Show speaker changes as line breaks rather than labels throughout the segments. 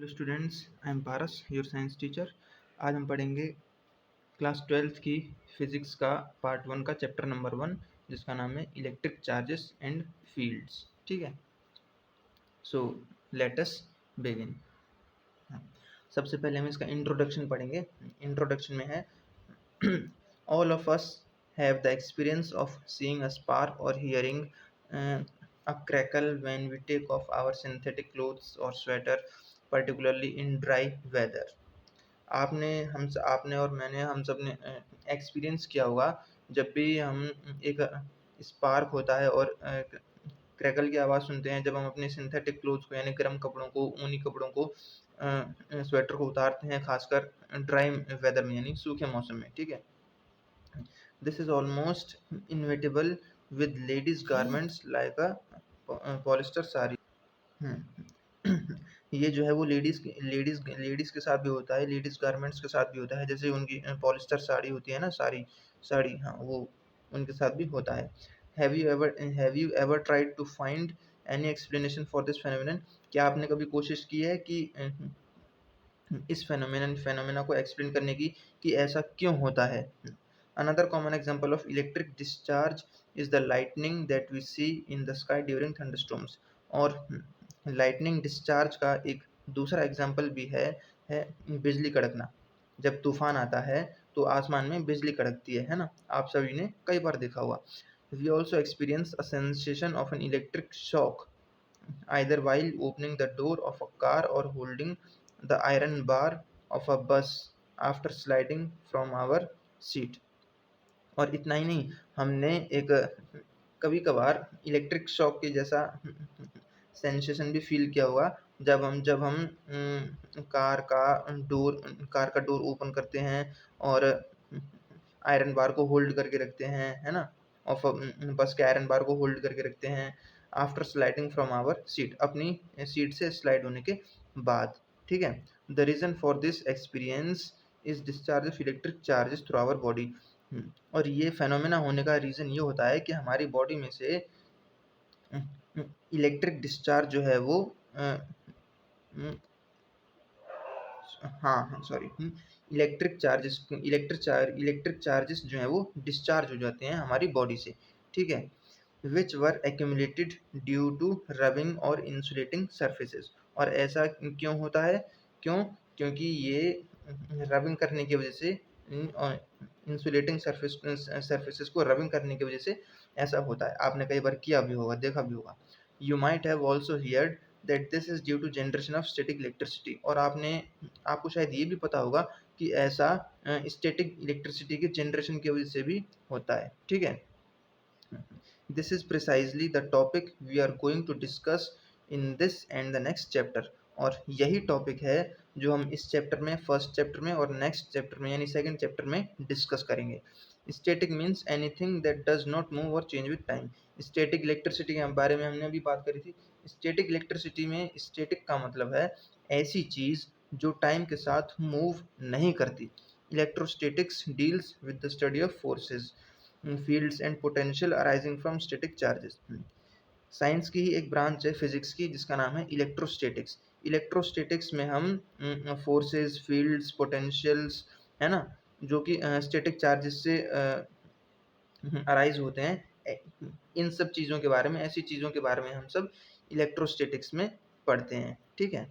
Hello students, I am Paras, your science teacher. आज हम पढ़ेंगे क्लास 12th की फिजिक्स का पार्ट 1 का चैप्टर नंबर 1, जिसका नाम है इलेक्ट्रिक चार्जेस एंड फील्ड्स। ठीक है, सो लेट अस बिगिन। सबसे पहले हम इसका इंट्रोडक्शन पढ़ेंगे। इंट्रोडक्शन में है all of us have the experience of seeing a spark और hearing a crackle when we take off our synthetic clothes or sweater, particularly in dry weather. आपने और मैंने हम सब ने एक्सपीरियंस किया होगा जब भी हम एक स्पार्क होता है और क्रैकल की आवाज़ सुनते हैं जब हम अपने सिंथेटिक क्लोथ्स को यानी गर्म कपड़ों को, ऊनी कपड़ों को, स्वेटर को उतारते हैं, खासकर ड्राई वेदर में यानी सूखे मौसम में। ठीक है, this is almost inevitable with ladies garments like a polyester sari. ये जो है वो लेडीज के साथ भी होता है, लेडीज गारमेंट्स के साथ भी होता है, जैसे उनकी पॉलिस्टर साड़ी होती है ना, साड़ी, हाँ, वो उनके साथ भी होता है। Have you ever tried to find any explanation for this phenomenon? क्या आपने कभी कोशिश की है कि इस फेनोमेना को एक्सप्लेन करने की कि ऐसा क्यों होता है? Another common example of electric discharge is the lightning that we see in the sky during thunderstorms. और लाइटनिंग डिस्चार्ज का एक दूसरा एग्जांपल भी है बिजली कड़कना। जब तूफान आता है तो आसमान में बिजली कड़कती है ना, आप सभी ने कई बार देखा हुआ। We also experience a sensation of an electric shock either while opening the door of a car or holding the iron bar of a bus after sliding from our seat. और इतना ही नहीं, हमने एक कभी कभार इलेक्ट्रिक शॉक के जैसा sensation भी फील किया होगा जब हम कार का डोर ओपन करते हैं और आयरन बार को होल्ड करके रखते हैं, है ना, और बस के आयरन बार को होल्ड करके रखते हैं after sliding from our seat, अपनी सीट से स्लाइड होने के बाद। ठीक है, the reason for this experience is discharge of electric charges through our body. और ये फेनोमेना होने का रीज़न ये होता है कि हमारी बॉडी में से इलेक्ट्रिक डिस्चार्ज जो है वो सॉरी, इलेक्ट्रिक चार्जेस जो है वो डिस्चार्ज हो जाते हैं हमारी बॉडी से। ठीक है, विच वर एक्यूमुलेटेड ड्यू टू रबिंग और इंसुलेटिंग सर्फेसेस। और ऐसा क्यों होता है? क्योंकि ये रबिंग करने की वजह से, इंसुलेटिंग सर्फेसेस को रबिंग करने की वजह से ऐसा होता है। आपने कई बार किया भी होगा, देखा भी होगा। You might have also heard that this is due to generation of static electricity. और आपको शायद ये भी पता होगा कि ऐसा स्टैटिक इलेक्ट्रिसिटी के जनरेशन की वजह से भी होता है। ठीक है, this is precisely the topic we are going to discuss in this and the next chapter. और यही टॉपिक है जो हम इस चैप्टर में, फर्स्ट चैप्टर में और नेक्स्ट चैप्टर में यानी सेकंड चैप्टर में डिस्कस करेंगे। Static means anything that does not move और change with time. Static electricity के बारे में हमने अभी बात करी थी। स्टैटिक इलेक्ट्रिसिटी में स्टैटिक का मतलब है ऐसी चीज़ जो टाइम के साथ मूव नहीं करती। Electrostatics deals with the study of forces, fields and potential arising from static charges. Science की ही एक ब्रांच है फिजिक्स की जिसका नाम है इलेक्ट्रोस्टैटिक्स। इलेक्ट्रोस्टैटिक्स में हम फोर्सेस, फील्ड्स, पोटेंशियल्स, है ना, जो कि स्टैटिक चार्जेस से अराइज होते हैं, इन सब चीज़ों के बारे में, ऐसी चीज़ों के बारे में हम सब इलेक्ट्रोस्टैटिक्स में पढ़ते हैं। ठीक है,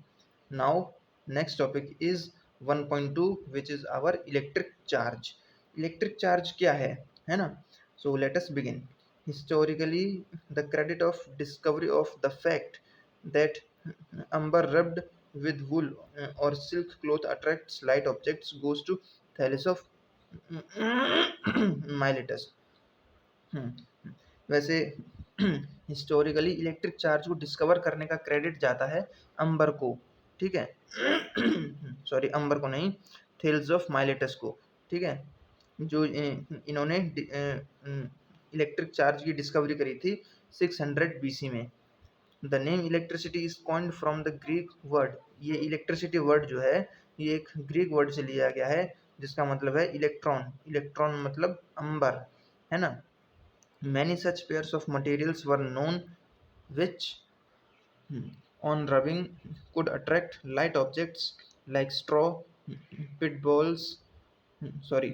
now next topic is 1.2 which is our electric charge. Electric charge क्या है ना? So let us begin. Historically, the credit of discovery of the fact that amber rubbed with wool or silk cloth attracts light objects goes to Thales of Miletus. वैसे historically electric charge को discover करने का credit जाता है अंबर को। ठीक है, sorry, अंबर को नहीं, थेल्स ऑफ माइलेटस को। ठीक है, जो इन्होंने इलेक्ट्रिक चार्ज की डिस्कवरी करी थी 600 BC में। The name electricity is coined from the Greek word. ये इलेक्ट्रिसिटी वर्ड जो है ये एक ग्रीक वर्ड से लिया गया है जिसका मतलब है इलेक्ट्रॉन। इलेक्ट्रॉन मतलब अंबर, है ना। Many such pairs of materials were known which on rubbing could attract light objects like straw, pit balls, sorry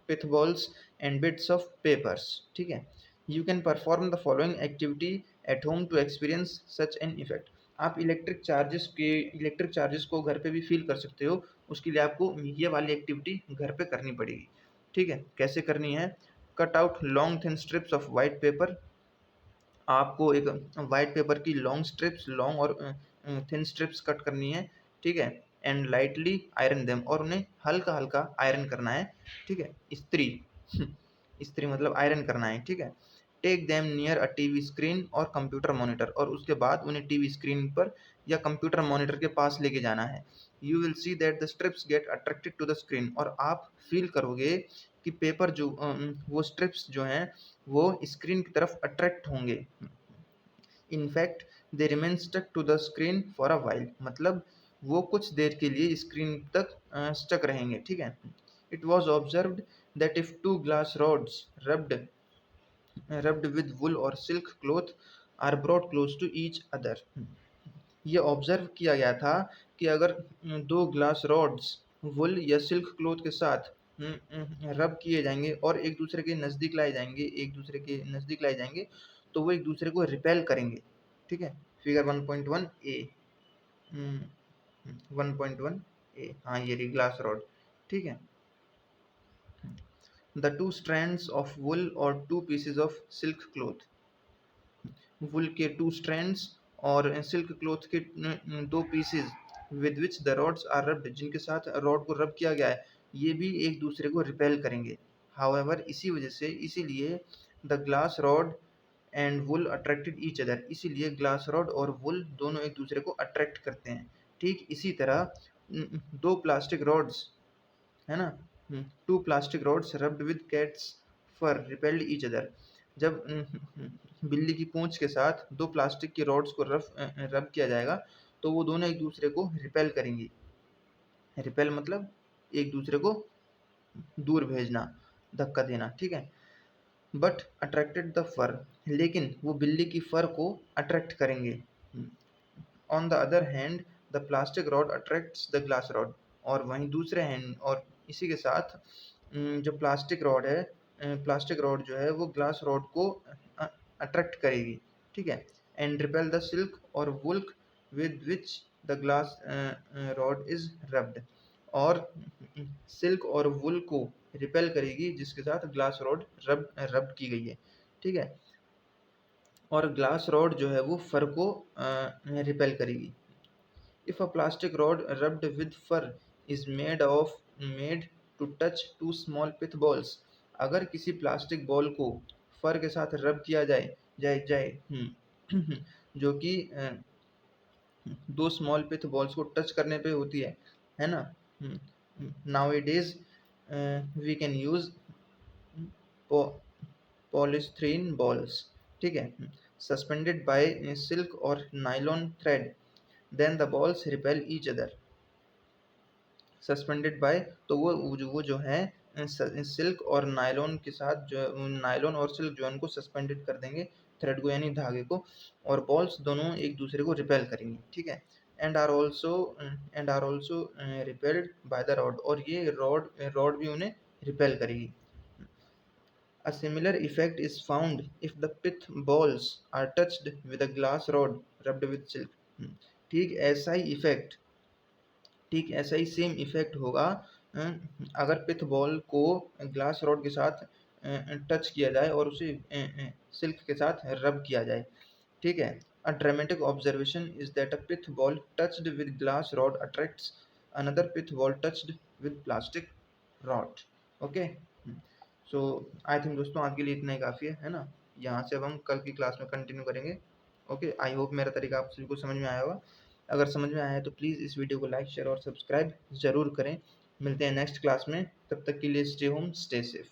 pith balls and bits of papers. ठीक है, you can perform the following activity at home to experience such an effect. आप electric charges को घर पे भी feel कर सकते हो, उसके लिए आपको ये वाली एक्टिविटी घर पे करनी पड़ेगी। ठीक है, कैसे करनी है? Cut out long thin strips of white paper. आपको एक वाइट पेपर की लॉन्ग और थिन स्ट्रिप्स कट करनी है। ठीक है, एंड लाइटली आयरन देम, और उन्हें हल्का हल्का आयरन करना है। ठीक है, इस्त्री इस्त्री मतलब आयरन करना है। ठीक है, take them near a TV screen और कंप्यूटर मॉनिटर, और उसके बाद उन्हें टीवी स्क्रीन पर या कंप्यूटर मॉनिटर के पास लेके जाना है। You will see that the strips get attracted to the screen, और आप फील करोगे कि पेपर जो वो स्ट्रिप्स जो हैं वो स्क्रीन की तरफ अट्रैक्ट होंगे। In fact they remain stuck to the screen for a while, मतलब वो कुछ देर के लिए स्क्रीन तक स्टक रहेंगे। ठीक है, it was observed that if two glass rods rubbed with wool or silk cloth are brought close to each other. ये ऑब्जर्व किया गया था कि अगर दो ग्लास रॉड्स वुल या सिल्क क्लोथ के साथ रब किए जाएंगे और एक दूसरे के नज़दीक लाए जाएंगे तो वो एक दूसरे को रिपेल करेंगे। ठीक है, फिगर 1.1 ए 1.1 ए, हाँ ये रही ग्लास रॉड। ठीक है, the two strands of wool और two pieces of silk cloth, wool के टू स्ट्रैंड्स और सिल्क क्लोथ के दो pieces with which the rods are rubbed, जिनके साथ रॉड को रब किया गया है, ये भी एक दूसरे को रिपेल करेंगे। हाउएवर इसीलिए the glass rod and wool attracted each other, इसीलिए ग्लास रॉड और वुल दोनों एक दूसरे को अट्रैक्ट करते हैं। ठीक इसी तरह दो प्लास्टिक रॉड्स है ना, two plastic rods rubbed with cat's fur repelled each other, जब बिल्ली की पूंछ के साथ दो प्लास्टिक की रॉड्स को रब किया जाएगा तो वो दोनों एक दूसरे को रिपेल करेंगी। रिपेल मतलब एक दूसरे को दूर भेजना, धक्का देना। ठीक है, बट अट्रैक्टेड द फर, लेकिन वो बिल्ली की फर को अट्रैक्ट करेंगे। On the other hand the plastic rod attracts the glass rod, और वहीं दूसरे हैंड और इसी के साथ जो प्लास्टिक रॉड जो है वो ग्लास रॉड को अट्रैक्ट करेगी। ठीक है, एंड रिपेल द सिल्क और wool with which the glass rod is rubbed, और सिल्क और वुल को रिपेल करेगी जिसके साथ ग्लास रॉड रब की गई है। ठीक है, और ग्लास रॉड जो है वो फर को रिपेल करेगी। If a plastic rod rubbed with fur is made to touch two small pith balls, अगर किसी प्लास्टिक बॉल को फर के साथ रब किया जाए जो कि दो स्मॉल पिथ बॉल्स को टच करने पे होती है ना। Nowadays we can use polystyrene balls. ठीक है, सस्पेंडेड बाय सिल्क और nylon thread, then the balls repel each other. Suspended by, तो वो जो है सिल्क और नायलॉन के साथ, जो नायलॉन और सिल्क जो है उनको सस्पेंडेड कर देंगे, थ्रेड को यानी धागे को, और बॉल्स दोनों एक दूसरे को रिपेल करेंगी। ठीक है, and are also repelled by the rod, और ये रॉड भी उन्हें रिपेल करेगी। A similar effect is found if the pith balls are touched with a glass rod rubbed with silk. ठीक ऐसा ही इफेक्ट ठीक ऐसा ही सेम इफेक्ट होगा अगर पिथ बॉल को ग्लास रॉड के साथ टच किया जाए और उसे सिल्क के साथ रब किया जाए। ठीक है, a dramatic observation is that a pith ball touched with glass rod attracts another pith ball touched with plastic rod. Okay, so I think दोस्तों आज के लिए इतना ही काफ़ी है ना। यहाँ से अब हम कल की क्लास में कंटिन्यू करेंगे। ओके, आई होप मेरा तरीका आप सभी को समझ में आया होगा। अगर समझ में आया है तो प्लीज़ इस वीडियो को लाइक शेयर और सब्सक्राइब ज़रूर करें। मिलते हैं नेक्स्ट क्लास में, तब तक के लिए स्टे होम स्टे सेफ।